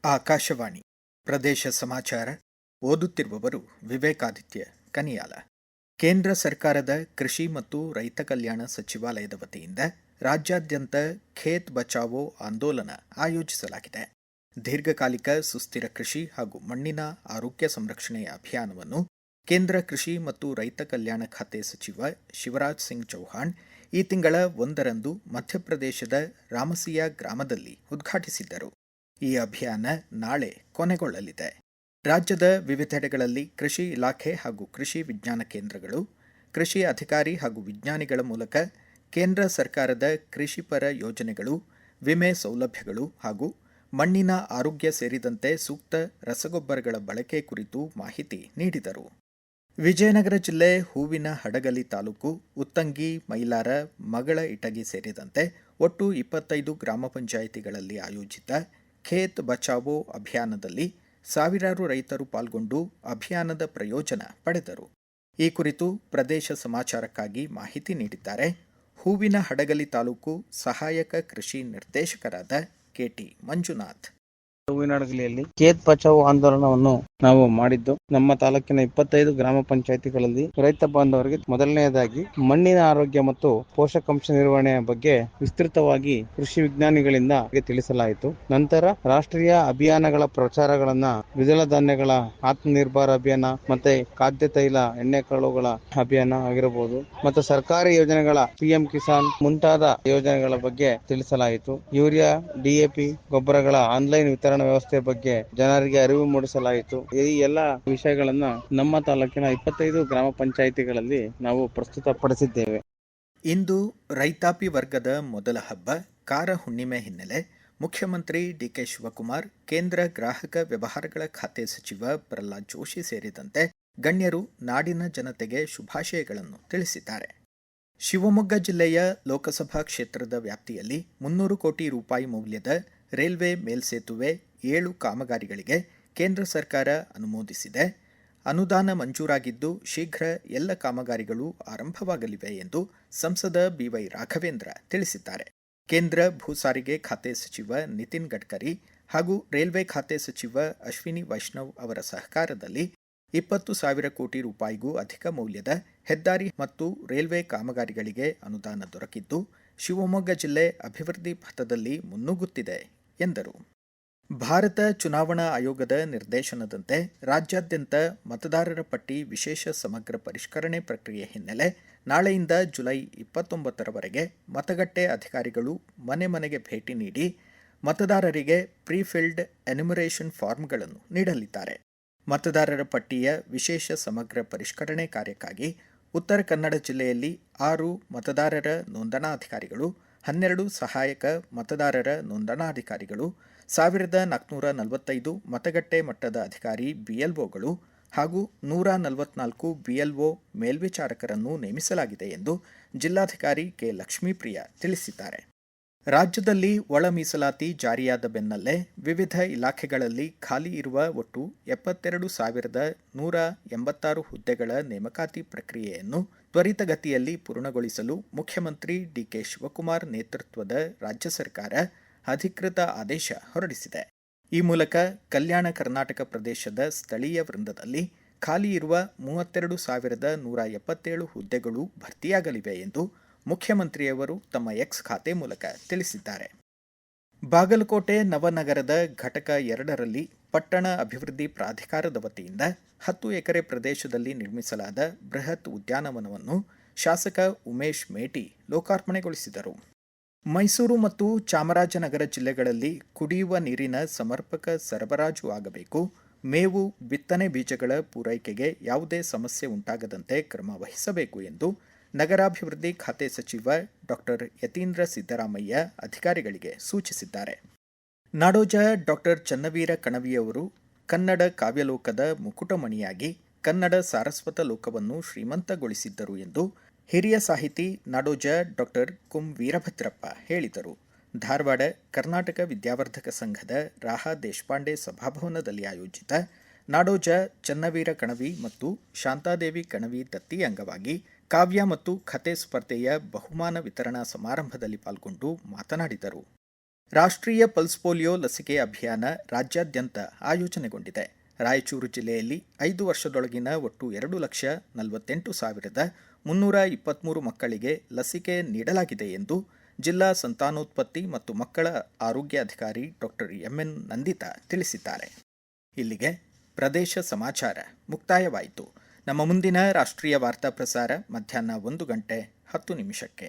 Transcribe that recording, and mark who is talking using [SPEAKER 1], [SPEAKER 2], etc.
[SPEAKER 1] ಆಕಾಶವಾಣಿ ಪ್ರದೇಶ ಸಮಾಚಾರ ಓದುತ್ತಿರುವವರು ವಿವೇಕಾದಿತ್ಯ ಕನಿಯಾಲ. ಕೇಂದ್ರ ಸರ್ಕಾರದ ಕೃಷಿ ಮತ್ತು ರೈತ ಕಲ್ಯಾಣ ಸಚಿವಾಲಯದ ವತಿಯಿಂದ ರಾಜ್ಯಾದ್ಯಂತ ಖೇತ್ ಬಚಾವೋ ಆಂದೋಲನ ಆಯೋಜಿಸಲಾಗಿದೆ. ದೀರ್ಘಕಾಲಿಕ ಸುಸ್ಥಿರ ಕೃಷಿ ಹಾಗೂ ಮಣ್ಣಿನ ಆರೋಗ್ಯ ಸಂರಕ್ಷಣೆಯ ಅಭಿಯಾನವನ್ನು ಕೇಂದ್ರ ಕೃಷಿ ಮತ್ತು ರೈತ ಕಲ್ಯಾಣ ಖಾತೆ ಸಚಿವ ಶಿವರಾಜ್ ಸಿಂಗ್ ಚೌಹಾಣ್ ಈ ತಿಂಗಳ 1ರಂದು ಮಧ್ಯಪ್ರದೇಶದ ರಾಮಸಿಯಾ ಗ್ರಾಮದಲ್ಲಿ ಉದ್ಘಾಟಿಸಿದ್ದರು. ಈ ಅಭಿಯಾನ ನಾಳೆ ಕೊನೆಗೊಳ್ಳಲಿದೆ. ರಾಜ್ಯದ ವಿವಿಧೆಡೆಗಳಲ್ಲಿ ಕೃಷಿ ಇಲಾಖೆ ಹಾಗೂ ಕೃಷಿ ವಿಜ್ಞಾನ ಕೇಂದ್ರಗಳು, ಕೃಷಿ ಅಧಿಕಾರಿ ಹಾಗೂ ವಿಜ್ಞಾನಿಗಳ ಮೂಲಕ ಕೇಂದ್ರ ಸರ್ಕಾರದ ಕೃಷಿಪರ ಯೋಜನೆಗಳು, ವಿಮೆ ಸೌಲಭ್ಯಗಳು ಹಾಗೂ ಮಣ್ಣಿನ ಆರೋಗ್ಯ ಸೇರಿದಂತೆ ಸೂಕ್ತ ರಸಗೊಬ್ಬರಗಳ ಬಳಕೆ ಕುರಿತು ಮಾಹಿತಿ ನೀಡಿದರು. ವಿಜಯನಗರ ಜಿಲ್ಲೆ ಹೂವಿನ ಹಡಗಲಿ ತಾಲೂಕು ಉತ್ತಂಗಿ, ಮೈಲಾರ, ಮಗಳ ಇಟಗಿ ಸೇರಿದಂತೆ ಒಟ್ಟು 25 ಗ್ರಾಮ ಪಂಚಾಯಿತಿಗಳಲ್ಲಿ ಆಯೋಜಿತ ಖೇತ್ ಬಚಾವೋ ಅಭಿಯಾನದಲ್ಲಿ ಸಾವಿರಾರು ರೈತರು ಪಾಲ್ಗೊಂಡು ಅಭಿಯಾನದ ಪ್ರಯೋಜನ ಪಡೆದರು. ಈ ಕುರಿತು ಪ್ರದೇಶ ಸಮಾಚಾರಕ್ಕಾಗಿ ಮಾಹಿತಿ ನೀಡಿದ್ದಾರೆ ಹೂವಿನ ಹಡಗಲಿ ತಾಲೂಕು ಸಹಾಯಕ ಕೃಷಿ ನಿರ್ದೇಶಕರಾದ ಕೆಟಿ ಮಂಜುನಾಥ್.
[SPEAKER 2] ಹೂವಿನ ಹಡಗಲಿಯಲ್ಲಿ ಖೇತ್ ಬಚಾವೋ ಆಂದೋಲನವನ್ನು ನಾವು ಮಾಡಿದ್ದು, ನಮ್ಮ ತಾಲೂಕಿನ 25 ಗ್ರಾಮ ಪಂಚಾಯಿತಿಗಳಲ್ಲಿ ರೈತ ಬಾಂಧವರಿಗೆ ಮೊದಲನೆಯದಾಗಿ ಮಣ್ಣಿನ ಆರೋಗ್ಯ ಮತ್ತು ಪೋಷಕಾಂಶ ನಿರ್ವಹಣೆಯ ಬಗ್ಗೆ ವಿಸ್ತೃತವಾಗಿ ಕೃಷಿ ವಿಜ್ಞಾನಿಗಳಿಂದ ತಿಳಿಸಲಾಯಿತು. ನಂತರ ರಾಷ್ಟ್ರೀಯ ಅಭಿಯಾನಗಳ ಪ್ರಚಾರಗಳನ್ನ ದ್ವಿದಳ ಧಾನ್ಯಗಳ ಆತ್ಮನಿರ್ಭರ ಅಭಿಯಾನ ಮತ್ತೆ ಖಾದ್ಯ ತೈಲ ಎಣ್ಣೆಕಾಳುಗಳ ಅಭಿಯಾನ ಆಗಿರಬಹುದು ಮತ್ತು ಸರ್ಕಾರಿ ಯೋಜನೆಗಳ PM ಕಿಸಾನ್ ಮುಂತಾದ ಯೋಜನೆಗಳ ಬಗ್ಗೆ ತಿಳಿಸಲಾಯಿತು. ಯೂರಿಯಾ, DAP ಗೊಬ್ಬರಗಳ ಆನ್ಲೈನ್ ವಿತರಣಾ ವ್ಯವಸ್ಥೆ ಬಗ್ಗೆ ಜನರಿಗೆ ಅರಿವು ಮೂಡಿಸಲಾಯಿತು. ಈ ಎಲ್ಲ ವಿಷಯಗಳನ್ನ ನಮ್ಮ ತಾಲೂಕಿನ 25 ಗ್ರಾಮ ಪಂಚಾಯಿತಿಗಳಲ್ಲಿ ನಾವು ಪ್ರಸ್ತುತಪಡಿಸಿದ್ದೇವೆ.
[SPEAKER 1] ಇಂದು ರೈತಾಪಿ ವರ್ಗದ ಮೊದಲ ಹಬ್ಬ ಕಾರ ಹುಣ್ಣಿಮೆ ಹಿನ್ನೆಲೆ ಮುಖ್ಯಮಂತ್ರಿ DK ಶಿವಕುಮಾರ್, ಕೇಂದ್ರ ಗ್ರಾಹಕ ವ್ಯವಹಾರಗಳ ಖಾತೆ ಸಚಿವ ಪ್ರಹ್ಲಾದ್ ಜೋಶಿ ಸೇರಿದಂತೆ ಗಣ್ಯರು ನಾಡಿನ ಜನತೆಗೆ ಶುಭಾಶಯಗಳನ್ನು ತಿಳಿಸಿದ್ದಾರೆ. ಶಿವಮೊಗ್ಗ ಜಿಲ್ಲೆಯ ಲೋಕಸಭಾ ಕ್ಷೇತ್ರದ ವ್ಯಾಪ್ತಿಯಲ್ಲಿ 300 ಕೋಟಿ ರೂಪಾಯಿ ಮೌಲ್ಯದ ರೈಲ್ವೆ ಮೇಲ್ಸೇತುವೆ 7 ಕಾಮಗಾರಿಗಳಿಗೆ ಕೇಂದ್ರ ಸರ್ಕಾರ ಅನುಮೋದಿಸಿದೆ. ಅನುದಾನ ಮಂಜೂರಾಗಿದ್ದು ಶೀಘ್ರ ಎಲ್ಲ ಕಾಮಗಾರಿಗಳು ಆರಂಭವಾಗಲಿವೆ ಎಂದು ಸಂಸದ BY ರಾಘವೇಂದ್ರ ತಿಳಿಸಿದ್ದಾರೆ. ಕೇಂದ್ರ ಭೂ ಸಾರಿಗೆ ಖಾತೆ ಸಚಿವ ನಿತಿನ್ ಗಡ್ಕರಿ ಹಾಗೂ ರೈಲ್ವೆ ಖಾತೆ ಸಚಿವ ಅಶ್ವಿನಿ ವೈಷ್ಣವ್ ಅವರ ಸಹಕಾರದಲ್ಲಿ 20,000 ಕೋಟಿ ರೂಪಾಯಿಗೂ ಅಧಿಕ ಮೌಲ್ಯದ ಹೆದ್ದಾರಿ ಮತ್ತು ರೈಲ್ವೆ ಕಾಮಗಾರಿಗಳಿಗೆ ಅನುದಾನ ದೊರಕಿದ್ದು ಶಿವಮೊಗ್ಗ ಜಿಲ್ಲೆ ಅಭಿವೃದ್ಧಿ ಪಥದಲ್ಲಿ ಮುನ್ನುಗ್ಗುತ್ತಿದೆ ಎಂದರು. ಭಾರತ ಚುನಾವಣಾ ಆಯೋಗದ ನಿರ್ದೇಶನದಂತೆ ರಾಜ್ಯಾದ್ಯಂತ ಮತದಾರರ ಪಟ್ಟಿ ವಿಶೇಷ ಸಮಗ್ರ ಪರಿಷ್ಕರಣೆ ಪ್ರಕ್ರಿಯೆ ಹಿನ್ನೆಲೆ ನಾಳೆಯಿಂದ ಜುಲೈ 29ರವರೆಗೆ ಮತಗಟ್ಟೆ ಅಧಿಕಾರಿಗಳು ಮನೆ ಮನೆಗೆ ಭೇಟಿ ನೀಡಿ ಮತದಾರರಿಗೆ ಪ್ರೀಫಿಲ್ಡ್ ಎನ್ಯುಮರೇಷನ್ ಫಾರ್ಮ್ಗಳನ್ನು ನೀಡಲಿದ್ದಾರೆ. ಮತದಾರರ ಪಟ್ಟಿಯ ವಿಶೇಷ ಸಮಗ್ರ ಪರಿಷ್ಕರಣೆ ಕಾರ್ಯಕ್ಕಾಗಿ ಉತ್ತರ ಕನ್ನಡ ಜಿಲ್ಲೆಯಲ್ಲಿ 6 ಮತದಾರರ ನೋಂದಣಾಧಿಕಾರಿಗಳು, 12 ಸಹಾಯಕ ಮತದಾರರ ನೋಂದಣಾಧಿಕಾರಿಗಳು, 1445 ಮತಗಟ್ಟೆ ಮಟ್ಟದ ಅಧಿಕಾರಿ BLOಗಳು ಹಾಗೂ 144 BLO ಮೇಲ್ವಿಚಾರಕರನ್ನು ನೇಮಿಸಲಾಗಿದೆ ಎಂದು ಜಿಲ್ಲಾಧಿಕಾರಿ ಕೆ. ಲಕ್ಷ್ಮೀಪ್ರಿಯ ತಿಳಿಸಿದ್ದಾರೆ. ರಾಜ್ಯದಲ್ಲಿ ಒಳ ಮೀಸಲಾತಿ ಜಾರಿಯಾದ ಬೆನ್ನಲ್ಲೇ ವಿವಿಧ ಇಲಾಖೆಗಳಲ್ಲಿ ಖಾಲಿ ಇರುವ ಒಟ್ಟು 72,186 ಹುದ್ದೆಗಳ ನೇಮಕಾತಿ ಪ್ರಕ್ರಿಯೆಯನ್ನು ತ್ವರಿತಗತಿಯಲ್ಲಿ ಪೂರ್ಣಗೊಳಿಸಲು ಮುಖ್ಯಮಂತ್ರಿ DK ಶಿವಕುಮಾರ್ ನೇತೃತ್ವದ ರಾಜ್ಯ ಸರ್ಕಾರ ಅಧಿಕೃತ ಆದೇಶ ಹೊರಡಿಸಿದೆ. ಈ ಮೂಲಕ ಕಲ್ಯಾಣ ಕರ್ನಾಟಕ ಪ್ರದೇಶದ ಸ್ಥಳೀಯ ವೃಂದದಲ್ಲಿ ಖಾಲಿ ಇರುವ 32,177 ಹುದ್ದೆಗಳು ಭರ್ತಿಯಾಗಲಿವೆ ಎಂದು ಮುಖ್ಯಮಂತ್ರಿಯವರು ತಮ್ಮ X ಖಾತೆ ಮೂಲಕ ತಿಳಿಸಿದ್ದಾರೆ. ಬಾಗಲಕೋಟೆ ನವನಗರದ ಘಟಕ 2ರಲ್ಲಿ ಪಟ್ಟಣ ಅಭಿವೃದ್ಧಿ ಪ್ರಾಧಿಕಾರದ ವತಿಯಿಂದ 10 ಎಕರೆ ಪ್ರದೇಶದಲ್ಲಿ ನಿರ್ಮಿಸಲಾದ ಬೃಹತ್ ಉದ್ಯಾನವನವನ್ನು ಶಾಸಕ ಉಮೇಶ್ ಮೇಟಿ ಲೋಕಾರ್ಪಣೆಗೊಳಿಸಿದರು. ಮೈಸೂರು ಮತ್ತು ಚಾಮರಾಜನಗರ ಜಿಲ್ಲೆಗಳಲ್ಲಿ ಕುಡಿಯುವ ನೀರಿನ ಸಮರ್ಪಕ ಸರಬರಾಜು ಆಗಬೇಕು, ಮೇವು, ಬಿತ್ತನೆ ಬೀಜಗಳ ಪೂರೈಕೆಗೆ ಯಾವುದೇ ಸಮಸ್ಯೆ ಉಂಟಾಗದಂತೆ ಕ್ರಮ ವಹಿಸಬೇಕು ಎಂದು ನಗರಾಭಿವೃದ್ಧಿ ಖಾತೆ ಸಚಿವ ಡಾ ಯತೀಂದ್ರ ಸಿದ್ದರಾಮಯ್ಯ ಅಧಿಕಾರಿಗಳಿಗೆ ಸೂಚಿಸಿದ್ದಾರೆ. ನಾಡೋಜ ಡಾ ಚನ್ನವೀರ ಕಣವಿಯವರು ಕನ್ನಡ ಕಾವ್ಯಲೋಕದ ಮುಕುಟಮಣಿಯಾಗಿ ಕನ್ನಡ ಸಾರಸ್ವತ ಲೋಕವನ್ನು ಶ್ರೀಮಂತಗೊಳಿಸಿದ್ದರು ಎಂದು ಹಿರಿಯ ಸಾಹಿತಿ ನಾಡೋಜ ಡಾ ಕುಂ ವೀರಭದ್ರಪ್ಪ ಹೇಳಿದರು. ಧಾರವಾಡ ಕರ್ನಾಟಕ ವಿದ್ಯಾವರ್ಧಕ ಸಂಘದ ರಾಹ ದೇಶಪಾಂಡೆ ಸಭಾಭವನದಲ್ಲಿ ಆಯೋಜಿತ ನಾಡೋಜ ಚನ್ನವೀರ ಕಣವಿ ಮತ್ತು ಶಾಂತಾದೇವಿ ಕಣವಿ ದತ್ತಿ ಅಂಗವಾಗಿ ಕಾವ್ಯ ಮತ್ತು ಕತೆ ಸ್ಪರ್ಧೆಯ ಬಹುಮಾನ ವಿತರಣಾ ಸಮಾರಂಭದಲ್ಲಿ ಪಾಲ್ಗೊಂಡು ಮಾತನಾಡಿದರು. ರಾಷ್ಟ್ರೀಯ ಪಲ್ಸ್ ಪೋಲಿಯೋ ಲಸಿಕೆ ಅಭಿಯಾನ ರಾಜ್ಯಾದ್ಯಂತ ಆಯೋಜನೆಗೊಂಡಿದೆ. ರಾಯಚೂರು ಜಿಲ್ಲೆಯಲ್ಲಿ 5 ವರ್ಷದೊಳಗಿನ ಒಟ್ಟು 2,48,323 ಮಕ್ಕಳಿಗೆ ಲಸಿಕೆ ನೀಡಲಾಗಿದೆ ಎಂದು ಜಿಲ್ಲಾ ಸಂತಾನೋತ್ಪತ್ತಿ ಮತ್ತು ಮಕ್ಕಳ ಆರೋಗ್ಯಾಧಿಕಾರಿ ಡಾಕ್ಟರ್ ಎಂಎನ್ ನಂದಿತಾ ತಿಳಿಸಿದ್ದಾರೆ. ಇಲ್ಲಿಗೆ ಪ್ರದೇಶ ಸಮಾಚಾರ ಮುಕ್ತಾಯವಾಯಿತು. ನಮ್ಮ ಮುಂದಿನ ರಾಷ್ಟ್ರೀಯ ವಾರ್ತಾ ಪ್ರಸಾರ ಮಧ್ಯಾಹ್ನ 1:10 ನಿಮಿಷಕ್ಕೆ.